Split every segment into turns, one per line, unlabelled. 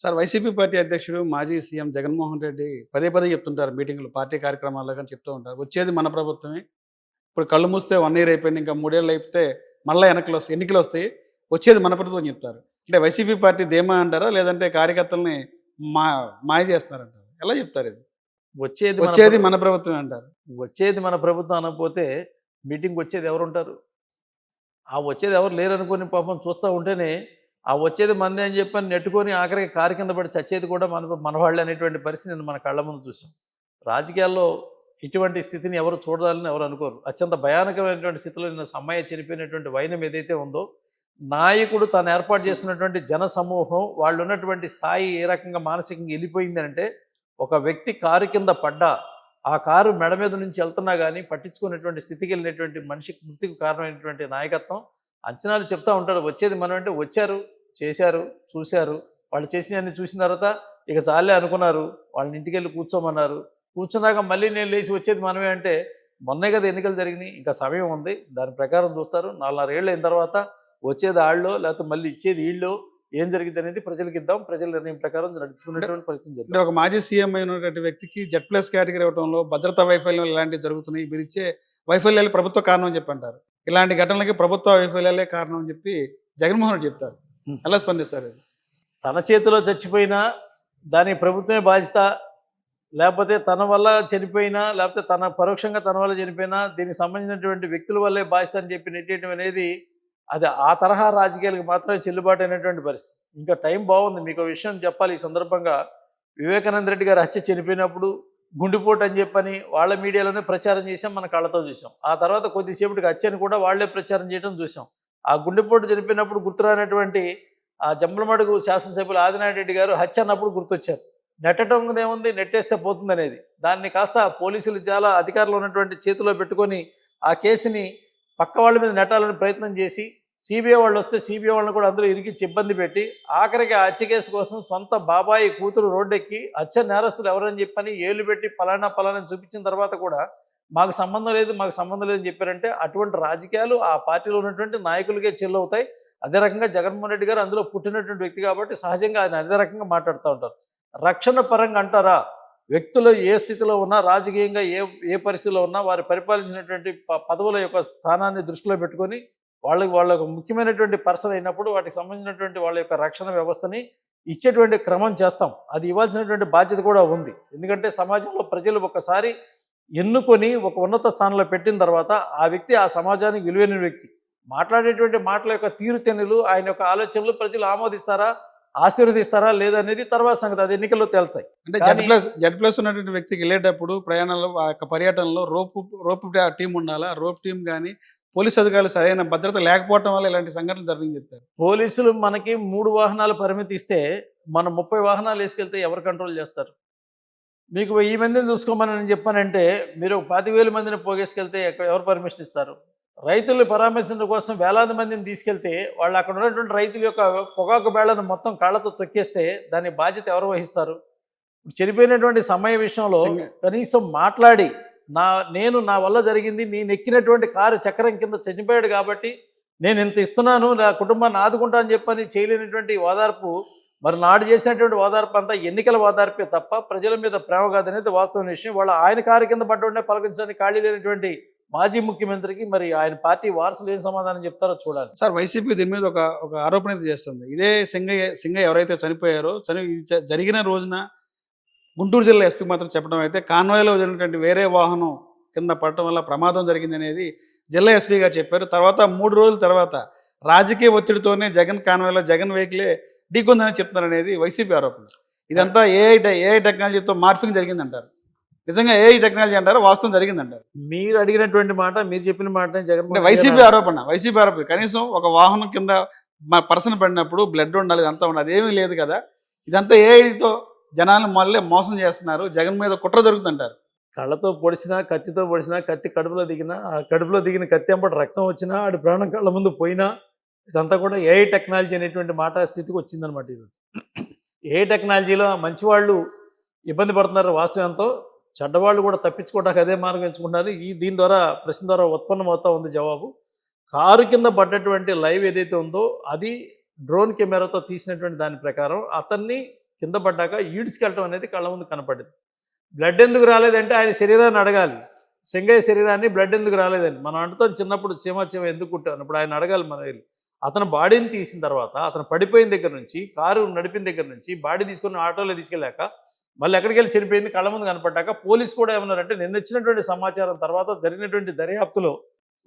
Sir YCP party అధ్యక్షుడు, మాజీ CM Jaganmohan Reddy పదే పదే చెప్తుంటారు మీటింగ్‌లో, పార్టీ కార్యక్రమాల్లో గాని చెప్తూ ఉంటారు. వచ్చేది మన ప్రభుత్వమే. ఇప్పుడు కళ్ళు మూస్తే 1 ఇయర్ అయిపోయింది. ఇంకా 3 ఏళ్ళు అయిపోతే మళ్ళా ఎన్నికలొస్తాయి. వచ్చేది మన ప్రభుత్వం అని చెప్తారు. అంటే వైసీపీ పార్టీ ధీమా అంటారా? లేదంటే కార్యకర్తల్ని మా మాయ చేస్తున్నారంటారా? ఎలా చెప్తారు ఇది?
వచ్చేది మన
వచ్చేది మన ప్రభుత్వమే అంటారు.
వచ్చేది మన ప్రభుత్వం అనకపోతే మీటింగ్‌కి వచ్చేది ఎవరుంటారు? ఆ వచ్చేది ఎవరు లేరనుకోని పాపం చూస్తా ఉంటేనే, ఆ వచ్చేది మనదే అని చెప్పని నెట్టుకొని ఆఖరికి కారు కింద పడి చచ్చేది కూడా మనవాళ్ళే అనేటువంటి పరిస్థితి నేను మన కళ్ళ ముందు చూసాం. రాజకీయాల్లో ఇటువంటి స్థితిని ఎవరు చూడాలని ఎవరు అనుకోరు. అత్యంత భయానకమైనటువంటి స్థితిలో నిన్న సమ్మయ్య చనిపోయినటువంటి వైనం ఏదైతే ఉందో, నాయకుడు తను ఏర్పాటు చేస్తున్నటువంటి జన సమూహం వాళ్ళున్నటువంటి స్థాయి ఏ రకంగా మానసికంగా వెళ్ళిపోయిందంటే, ఒక వ్యక్తి కారు కింద పడ్డా ఆ కారు మెడ మీద నుంచి వెళ్తున్నా కానీ పట్టించుకునేటువంటి స్థితికి వెళ్ళినటువంటి మనిషికి మృతికి కారణమైనటువంటి నాయకత్వం. అంచనాలు చెప్తా ఉంటాడు. వచ్చేది మనం అంటే వచ్చారు, చేశారు, చూశారు. వాళ్ళు చేసినవన్నీ చూసిన తర్వాత ఇక చాలే అనుకున్నారు. వాళ్ళని ఇంటికెళ్ళి కూర్చోమన్నారు. కూర్చున్నాక మళ్ళీ నేను లేచి వచ్చేది మనమే అంటే, మొన్నే కదా ఎన్నికలు జరిగినాయి, ఇంకా సమయం ఉంది, దాని ప్రకారం చూస్తారు. 4.5 ఏళ్ళు అయిన తర్వాత వచ్చేది ఆళ్ళో లేకపోతే మళ్ళీ ఇచ్చేది ఈళ్ళో ఏం జరిగింది అనేది ప్రజలకు ఇద్దాం. ప్రజల నిర్ణయం ప్రకారం నడుచుకునేటువంటి ప్రయత్నం
అంటే
చేద్దాం.
ఒక మాజీ సీఎం అయినటువంటి వ్యక్తికి Z+ కేటగిరీ ఇవ్వడంలో భద్రతా వైఫల్యం ఇలాంటివి జరుగుతున్నాయి. మీరిచ్చే వైఫల్యాలు ప్రభుత్వ కారణం అని చెప్పి అంటారు. ఇలాంటి ఘటనలకి ప్రభుత్వ వైఫల్యాలే కారణం అని చెప్పి జగన్మోహన్ రెడ్డి చెప్తారు. ఎలా స్పందిస్తారు ఇది?
తన చేతిలో చచ్చిపోయినా దానికి ప్రభుత్వమే బాధ్యత, లేకపోతే తన వల్ల చనిపోయినా, లేకపోతే పరోక్షంగా తన వల్ల చనిపోయినా దీనికి సంబంధించినటువంటి వ్యక్తుల వల్లే బాధ్యత అని చెప్పి నెట్టేయడం అనేది అది ఆ తరహా రాజకీయాలకు మాత్రమే చెల్లుబాటు అయినటువంటి పరిస్థితి. ఇంకా టైం బాగుంది. మీకు విషయం చెప్పాలి ఈ సందర్భంగా. వివేకానంద రెడ్డి గారు హత్య చనిపోయినప్పుడు గుండెపోటు అని చెప్పని వాళ్ళ మీడియాలోనే ప్రచారం చేసాం, మన కళ్ళతో చూసాం. ఆ తర్వాత కొద్దిసేపటికి హత్యని కూడా వాళ్లే ప్రచారం చేయడం చూసాం. ఆ గుండెపోటు చనిపోయినప్పుడు గుర్తురానటువంటి ఆ జంబలమడుగు శాసనసభ్యులు ఆదినారాయణ రెడ్డి గారు హత్య అన్నప్పుడు గుర్తొచ్చారు. నెట్టడం ఏముంది, నెట్టేస్తే పోతుంది అనేది. దాన్ని కాస్త పోలీసులు చాలా అధికారులు ఉన్నటువంటి చేతిలో పెట్టుకొని ఆ కేసుని పక్క వాళ్ళ మీద నెట్టాలని ప్రయత్నం చేసి, సిబిఐ వాళ్ళు వస్తే సిబిఐ వాళ్ళని కూడా అందరూ ఇరికించి ఇబ్బంది పెట్టి, ఆఖరికి ఆ హత్య కేసు కోసం సొంత బాబాయి కూతురు రోడ్డెక్కి హత్య నేరస్తులు ఎవరని చెప్పని ఏళ్ళు పెట్టి పలానా చూపించిన తర్వాత కూడా మాకు సంబంధం లేదు, మాకు సంబంధం లేదని చెప్పారంటే, అటువంటి రాజకీయాలు ఆ పార్టీలో ఉన్నటువంటి నాయకులకే చెల్లవుతాయి. అదే రకంగా జగన్మోహన్ రెడ్డి గారు అందులో పుట్టినటువంటి వ్యక్తి కాబట్టి సహజంగా ఆయన అదే రకంగా మాట్లాడుతూ ఉంటారు. రక్షణ పరంగా అంటారా, వ్యక్తులు ఏ స్థితిలో ఉన్నా, రాజకీయంగా ఏ పరిస్థితిలో ఉన్నా, వారు పరిపాలించినటువంటి పదవుల యొక్క స్థానాన్ని దృష్టిలో పెట్టుకొని వాళ్ళకు ముఖ్యమైనటువంటి పర్సన్ అయినప్పుడు వాటికి సంబంధించినటువంటి వాళ్ళ యొక్క రక్షణ వ్యవస్థని ఇచ్చేటువంటి క్రమం చేస్తాం. అది ఇవ్వాల్సినటువంటి బాధ్యత కూడా ఉంది. ఎందుకంటే సమాజంలో ప్రజలు ఒకసారి ఎన్నుకొని ఒక ఉన్నత స్థానంలో పెట్టిన తర్వాత ఆ వ్యక్తి ఆ సమాజానికి విలువైన వ్యక్తి. మాట్లాడేటువంటి మాటల యొక్క తీరుతెన్నులు, ఆయన యొక్క ఆలోచనలు ప్రజలు ఆమోదిస్తారా, ఆశీర్వదిస్తారా లేదనేది తర్వాత సంగతి. అది ఎన్నికల్లో తేల్చాయి.
అంటే Z+ ఉన్నటువంటి వ్యక్తికి వెళ్ళేటప్పుడు ప్రయాణంలో ఆ యొక్క పర్యటనలో రోపు టీం ఉండాలా? రోప్ టీం కానీ పోలీసు అధికారులు సరైన భద్రత లేకపోవడం వల్ల ఇలాంటి సంఘటనలు జరిగింది చెప్పారు.
పోలీసులు మనకి 3 వాహనాల పరిమితి ఇస్తే మనం 30 వాహనాలు వేసుకెళ్తే ఎవరు కంట్రోల్ చేస్తారు? మీకు 1000 మందిని చూసుకోమని నేను చెప్పానంటే మీరు 25,000 మందిని పోగేసుకెళ్తే ఎవరు పర్మిషన్ ఇస్తారు? రైతులు పరామర్శించడం కోసం వేలాది మందిని తీసుకెళ్తే వాళ్ళు అక్కడ ఉన్నటువంటి రైతుల యొక్క పొగాకు బేళ్లను మొత్తం కాళ్ళతో తొక్కేస్తే దాని బాధ్యత ఎవరు వహిస్తారు? చనిపోయినటువంటి సమయ విషయంలో కనీసం మాట్లాడి నా వల్ల జరిగింది, నేను ఎక్కినటువంటి కారు చక్రం కింద చనిపోయాడు కాబట్టి నేను ఇంత ఇస్తున్నాను, నా కుటుంబాన్ని ఆదుకుంటా అని చెప్పని చేయలేనటువంటి ఓదార్పు, మరి నాడు చేసినటువంటి ఓదార్పు అంతా ఎన్నికల ఓదార్పే తప్ప ప్రజల మీద ప్రేమ కాదనేది వాస్తవం విషయం. వాళ్ళ ఆయన కారు కింద పడ్డ పలకించడానికి ఖాళీ లేనటువంటి మాజీ ముఖ్యమంత్రికి మరి ఆయన పార్టీ వారసులు ఏం సమాధానం చెప్తారో చూడాలి.
సార్, వైసీపీ దీని మీద ఒక ఆరోపణ అయితే చేస్తుంది. ఇదే సింగయ్య ఎవరైతే చనిపోయారో జరిగిన రోజున గుంటూరు జిల్లా ఎస్పీ మాత్రం చెప్పడం అయితే, కాన్వాయ్లో జరిగినటువంటి వేరే వాహనం కింద పడటం వల్ల ప్రమాదం జరిగింది అనేది జిల్లా ఎస్పీ గారు చెప్పారు. తర్వాత 3 రోజుల తర్వాత రాజకీయ ఒత్తిడితోనే జగన్ కాన్వాయ్లో జగన్ వెహికలే ఢీకొందని చెప్తున్నారు అనేది వైసీపీ ఆరోపణ. ఇదంతా ఏఐ టెక్నాలజీతో మార్ఫింగ్ జరిగిందంటారు. నిజంగా ఏఐ టెక్నాలజీ అంటారు, వాస్తవం జరిగిందంటారు?
మీరు అడిగినటువంటి మాట, మీరు చెప్పిన మాట జగన్
వైసీపీ ఆరోపణ. కనీసం ఒక వాహనం కింద పర్సన్ పడినప్పుడు బ్లడ్ ఉండాలి, ఇదంతా ఉండాలి, అదేమీ లేదు కదా. ఇదంతా ఏఐతో జనాలను మళ్ళీ మోసం చేస్తున్నారు, జగన్ మీద కుట్ర జరుగుతుందంటారు.
కళ్ళతో పొడిచినా, కత్తితో పొడిచినా, కత్తి కడుపులో దిగినా, ఆ కడుపులో దిగిన కత్తి అంబటి రక్తం వచ్చినా, ఆడి ప్రాణం కళ్ళ ముందు పోయినా, ఇదంతా కూడా ఏఐ టెక్నాలజీ అనేటువంటి మాట స్థితికి వచ్చిందనమాట ఈరోజు. ఏఐ టెక్నాలజీలో మంచివాళ్ళు ఇబ్బంది పడుతున్నారు వాస్తవం ఎంతో, చెడ్డవాళ్ళు కూడా తప్పించుకోవడానికి అదే మార్గం ఎంచుకుంటున్నారు. దీని ద్వారా ప్రశ్న ద్వారా ఉత్పన్నమవుతా ఉంది జవాబు. కారు కింద పడ్డటువంటి లైవ్ ఏదైతే ఉందో అది డ్రోన్ కెమెరాతో తీసినటువంటి దాని ప్రకారం అతన్ని కింద పడ్డాక ఈడ్చుకెళ్ళటం అనేది కళ్ళ ముందు కనపడింది. బ్లడ్ ఎందుకు రాలేదంటే ఆయన శరీరాన్ని అడగాలి. సింగయ్య శరీరాన్ని బ్లడ్ ఎందుకు రాలేదని మనం అంటుతాం చిన్నప్పుడు చీమ ఎందుకు కుట్టాను ఇప్పుడు ఆయన అడగాలి మనం వెళ్ళి. అతను బాడీని తీసిన తర్వాత అతను పడిపోయిన దగ్గర నుంచి కారు నడిపిన దగ్గర నుంచి బాడీ తీసుకుని ఆటోలో తీసుకెళ్ళాక మళ్ళీ ఎక్కడికి వెళ్ళి చనిపోయింది కళ్ళ ముందు కనపడ్డాక పోలీసు కూడా ఏమన్నారంటే నిన్న వచ్చినటువంటి సమాచారం తర్వాత జరిగినటువంటి దర్యాప్తులో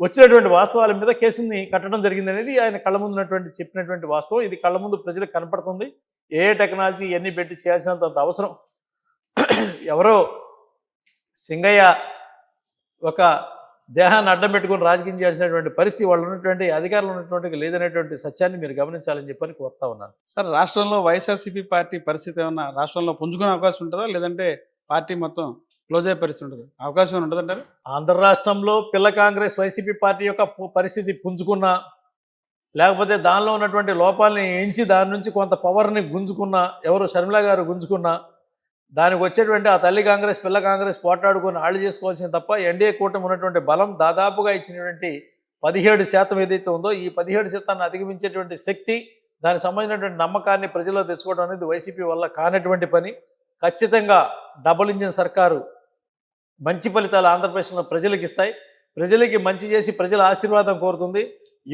వచ్చినటువంటి వాస్తవాల మీద కేసుని కట్టడం జరిగింది అనేది ఆయన కళ్ళ ముందు ఉన్నటువంటి చెప్పినటువంటి వాస్తవం. ఇది కళ్ళ ముందు ప్రజలకు కనపడుతుంది. ఏ టెక్నాలజీ ఇవన్నీ పెట్టి చేయాల్సినంత అవసరం ఎవరో సింగయ్య ఒక దేహాన్ని అడ్డం పెట్టుకుని రాజకీయం చేయాల్సినటువంటి పరిస్థితి వాళ్ళు ఉన్నటువంటి అధికారులు ఉన్నటువంటి లేదనేటువంటి సత్యాన్ని మీరు గమనించాలని చెప్పని కోరుతా ఉన్నాను.
సార్ రాష్ట్రంలో వైఎస్ఆర్సీపీ పార్టీ పరిస్థితి ఏమన్నా రాష్ట్రంలో పుంజుకునే అవకాశం ఉంటుందా, లేదంటే పార్టీ మొత్తం క్లోజ్ అయ్యే పరిస్థితి ఉంటుంది, అవకాశం ఉంటుందంటారు?
ఆంధ్ర రాష్ట్రంలో పిల్ల కాంగ్రెస్ వైసీపీ పార్టీ యొక్క పరిస్థితి పుంజుకున్నా లేకపోతే దానిలో ఉన్నటువంటి లోపాలని ఎంచి దాని నుంచి కొంత పవర్ని గుంజుకున్నా ఎవరు షర్మిల గారు గుంజుకున్నా దానికి వచ్చేటువంటి ఆ తల్లి కాంగ్రెస్ పిల్ల కాంగ్రెస్ పోట్లాడుకొని ఆళ్ళు చేసుకోవాల్సింది తప్ప ఎన్డీఏ కూటమి ఉన్నటువంటి బలం దాదాపుగా ఇచ్చినటువంటి 17% ఏదైతే ఉందో ఈ 17% అధిగమించేటువంటి శక్తి దానికి సంబంధించినటువంటి నమ్మకాన్ని ప్రజల్లో తెచ్చుకోవడం అనేది వైసీపీ వల్ల కానటువంటి పని. ఖచ్చితంగా డబుల్ ఇంజిన్ సర్కారు మంచి ఫలితాలు ఆంధ్రప్రదేశ్లో ప్రజలకు ఇస్తాయి. ప్రజలకి మంచి చేసి ప్రజల ఆశీర్వాదం కోరుతుంది.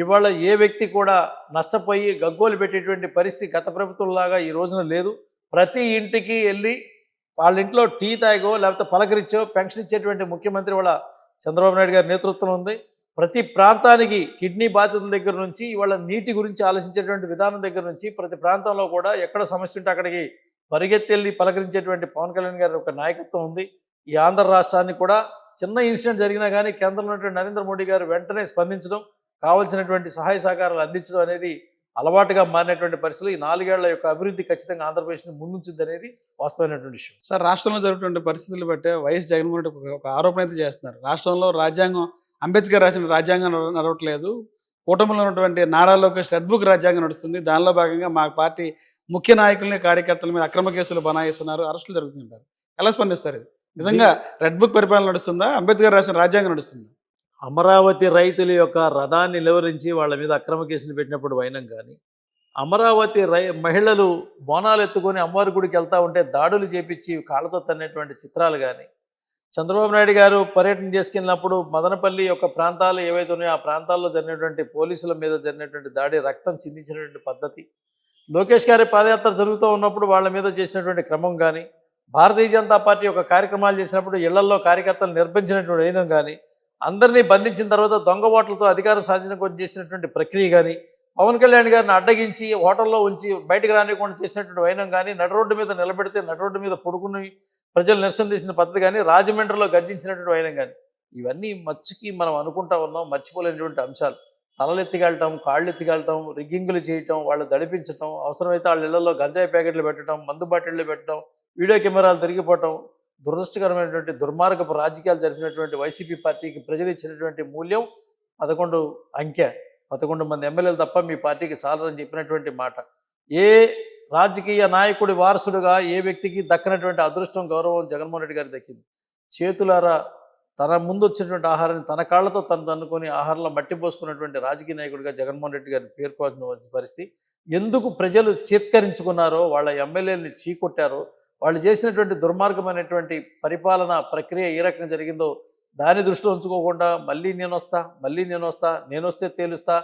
ఇవాళ ఏ వ్యక్తి కూడా నష్టపోయి గగ్గోలు పెట్టేటువంటి పరిస్థితి గత ప్రభుత్వంలాగా ఈ రోజున లేదు. ప్రతి ఇంటికి వెళ్ళి వాళ్ళ ఇంట్లో టీ తాగో లేకపోతే పలకరిచ్చో పెన్షన్ ఇచ్చేటువంటి ముఖ్యమంత్రి వాళ్ళ చంద్రబాబు నాయుడు గారి నేతృత్వం ఉంది. ప్రతి ప్రాంతానికి కిడ్నీ బాధితుల దగ్గర నుంచి ఇవాళ నీటి గురించి ఆలోచించేటువంటి విధానం దగ్గర నుంచి ప్రతి ప్రాంతంలో కూడా ఎక్కడ సమస్య ఉంటే అక్కడికి పరిగెత్తెళ్ళి పలకరించేటువంటి పవన్ కళ్యాణ్ గారి ఒక నాయకత్వం ఉంది. ఈ ఆంధ్ర రాష్ట్రాన్ని కూడా చిన్న ఇన్సిడెంట్ జరిగినా కానీ కేంద్రంలో ఉన్నటువంటి నరేంద్ర మోడీ గారు వెంటనే స్పందించడం కావాల్సినటువంటి సహాయ సహకారాలు అందించడం అనేది అలవాటుగా మారినటువంటి పరిస్థితులు. ఈ 4 ఏళ్ల యొక్క అభివృద్ధి ఖచ్చితంగా ఆంధ్రప్రదేశ్ని ముందుంచింది అనేది వాస్తవమైనటువంటి విషయం.
సార్ రాష్ట్రంలో జరుగుతున్న పరిస్థితులు బట్టే వైఎస్ జగన్మోహన్ రెడ్డి ఒక ఆరోపణ అయితే చేస్తున్నారు. రాష్ట్రంలో రాజ్యాంగం అంబేద్కర్ రాసిన రాజ్యాంగం నడవట్లేదు, కూటమిలో ఉన్నటువంటి నారా లోకేష్ రెడ్ బుక్ రాజ్యాంగం నడుస్తుంది, దానిలో భాగంగా మా పార్టీ ముఖ్య నాయకుల్ని కార్యకర్తల మీద అక్రమ కేసులు బనాయిస్తున్నారు, అరెస్టులు జరుగుతుంటారు. ఎలా స్పందిస్తారు? ఇది నిజంగా రెడ్ బుక్ పరిపాలన నడుస్తుందా, అంబేద్కర్ రాసిన రాజ్యాంగం నడుస్తుందా?
అమరావతి రైతుల యొక్క రథాన్ని నిలువరించి వాళ్ళ మీద అక్రమ కేసులు పెట్టినప్పుడు వైనం కానీ అమరావతి మహిళలు బోనాలు ఎత్తుకొని అమ్మవారి గుడికి వెళ్తూ ఉంటే దాడులు చేపించి కాళ్ళతో తన్నేటువంటి చిత్రాలు కానీ చంద్రబాబు నాయుడు గారు పర్యటన చేసుకెళ్ళినప్పుడు మదనపల్లి యొక్క ప్రాంతాలు ఏవైతే ఉన్నాయో ఆ ప్రాంతాల్లో జరిగినటువంటి పోలీసుల మీద జరిగినటువంటి దాడి రక్తం చిందించినటువంటి పద్ధతి, లోకేష్ గారి పాదయాత్ర జరుగుతూ ఉన్నప్పుడు వాళ్ళ మీద చేసినటువంటి క్రమం కానీ, భారతీయ జనతా పార్టీ యొక్క కార్యక్రమాలు చేసినప్పుడు ఇళ్లల్లో కార్యకర్తలు నిర్బంధించినటువంటి వైనం కానీ, అందరినీ బంధించిన తర్వాత దొంగ ఓట్లతో అధికారం సాధించడం కోసం చేసినటువంటి ప్రక్రియ కానీ, పవన్ కళ్యాణ్ గారిని అడ్డగించి హోటల్లో ఉంచి బయటకు రానివ్వకుండా చేసినటువంటి వైనం కానీ, నడిరోడ్డు మీద నిలబెడితే నడిరోడ్డు మీద పడుకుని ప్రజలు నిరసన చేసిన పద్ధతి కానీ, రాజమండ్రిలో గర్జించినటువంటి వైనం కానీ, ఇవన్నీ మచ్చుకి మనం అనుకుంటా ఉన్నాం, మర్చిపోలేనటువంటి అంశాలు. తలలెత్తికెళ్ళటం, కాళ్ళు ఎత్తికెళ్ళటం, రిగ్గింగులు చేయటం, వాళ్ళు దడిపించటం, అవసరమైతే వాళ్ళ ఇళ్లలో గంజాయి ప్యాకెట్లు పెట్టడం, మందు బాటిళ్ళు పెట్టడం, వీడియో కెమెరాలు తిరిగిపోవటం, దురదృష్టకరమైనటువంటి దుర్మార్గపు రాజకీయాలు జరిపినటువంటి వైసీపీ పార్టీకి ప్రజలు ఇచ్చినటువంటి మూల్యం 11 అంకె. 11 మంది ఎమ్మెల్యేలు తప్ప మీ పార్టీకి చాలరని చెప్పినటువంటి మాట. ఏ రాజకీయ నాయకుడి వారసుడుగా ఏ వ్యక్తికి దక్కనటువంటి అదృష్టం, గౌరవం జగన్మోహన్ రెడ్డి గారికి దక్కింది. చేతులారా తన ముందు వచ్చినటువంటి ఆహారాన్ని తన కాళ్లతో తను తన్నుకొని ఆహారంలో మట్టి పోసుకున్నటువంటి రాజకీయ నాయకుడిగా జగన్మోహన్ రెడ్డి గారిని పేర్కోవాల్సిన పరిస్థితి. ఎందుకు ప్రజలు చీత్కరించుకున్నారో, వాళ్ళ ఎమ్మెల్యేలని చీకొట్టారో, వాళ్ళు చేసినటువంటి దుర్మార్గమైనటువంటి పరిపాలన ప్రక్రియ ఏ రకంగా జరిగిందో దాన్ని దృష్టిలో ఉంచుకోకుండా మళ్ళీ నేను వస్తా, నేను వస్తే తేలుస్తా,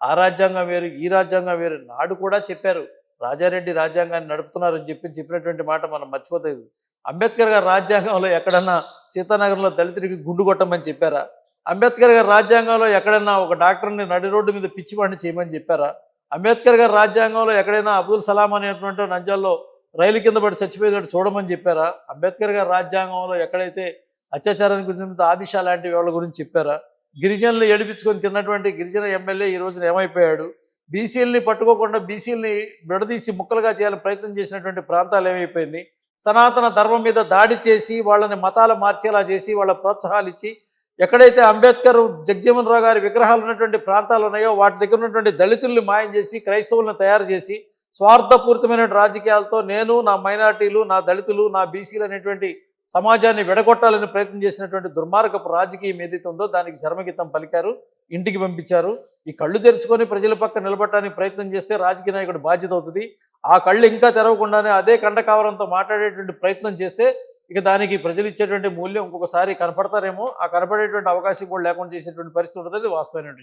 ఆ రాజ్యాంగం వేరు ఈ రాజ్యాంగం వేరు, నాడు కూడా చెప్పారు రాజారెడ్డి రాజ్యాంగాన్ని నడుపుతున్నారని చెప్పినటువంటి మాట మనం మర్చిపోతుంది. అంబేద్కర్ గారు రాజ్యాంగంలో ఎక్కడన్నా సీతానగరంలో దళితుడికి గుండు కొట్టమని చెప్పారా? అంబేద్కర్ గారు రాజ్యాంగంలో ఎక్కడైనా ఒక డాక్టర్ని నడి రోడ్డు మీద పిచ్చివాడిని చేయమని చెప్పారా? అంబేద్కర్ గారు రాజ్యాంగంలో ఎక్కడైనా అబ్దుల్ సలాం అనేటువంటి నంజాల్లో రైలు కింద పడి చచ్చిపోయినట్టు చూడమని చెప్పారా? అంబేద్కర్ గారు రాజ్యాంగంలో ఎక్కడైతే అత్యాచారానికి గురించి ఆదిశ లాంటి వాళ్ళ గురించి చెప్పారా? గిరిజనులు ఏడిపించుకొని తిన్నటువంటి గిరిజన ఎమ్మెల్యే ఈ రోజున ఏమైపోయాడు? బీసీలని పట్టుకోకుండా బీసీలని విడదీసి ముక్కలుగా చేయాలని ప్రయత్నం చేసినటువంటి ప్రాంతాలు ఏమైపోయింది? సనాతన ధర్మం మీద దాడి చేసి వాళ్ళని మతాలు మార్చేలా చేసి వాళ్ళ ప్రోత్సాహాలు ఇచ్చి ఎక్కడైతే అంబేద్కర్ జగజీవన్ రావు గారి విగ్రహాలు ఉన్నటువంటి ప్రాంతాలు ఉన్నాయో వాటి దగ్గర ఉన్నటువంటి దళితుల్ని మాయం చేసి క్రైస్తవులను తయారు చేసి స్వార్థపూరితమైన రాజకీయాలతో నేను, నా మైనార్టీలు, నా దళితులు, నా బీసీలు అనేటువంటి సమాజాన్ని విడగొట్టాలని ప్రయత్నం చేసినటువంటి దుర్మార్గపు రాజకీయం ఏదైతే ఉందో దానికి శర్మగీతం పలికారు ఇంటికి పంపించారు. ఈ కళ్ళు తెరుచుకొని ప్రజల పక్క నిలబడటానికి ప్రయత్నం చేస్తే రాజకీయ నాయకుడు బాధ్యత అవుతుంది. ఆ కళ్ళు ఇంకా తెరవకుండానే అదే కండకావరంతో మాట్లాడేటువంటి ప్రయత్నం చేస్తే ఇక దానికి ప్రజలు ఇచ్చేటువంటి మూల్యం ఇంకొకసారి కనపడతారేమో. ఆ కనపడేటువంటి అవకాశం కూడా లేకుండా చేసేటువంటి పరిస్థితి ఉంటుంది. వాస్తవమైనటువంటి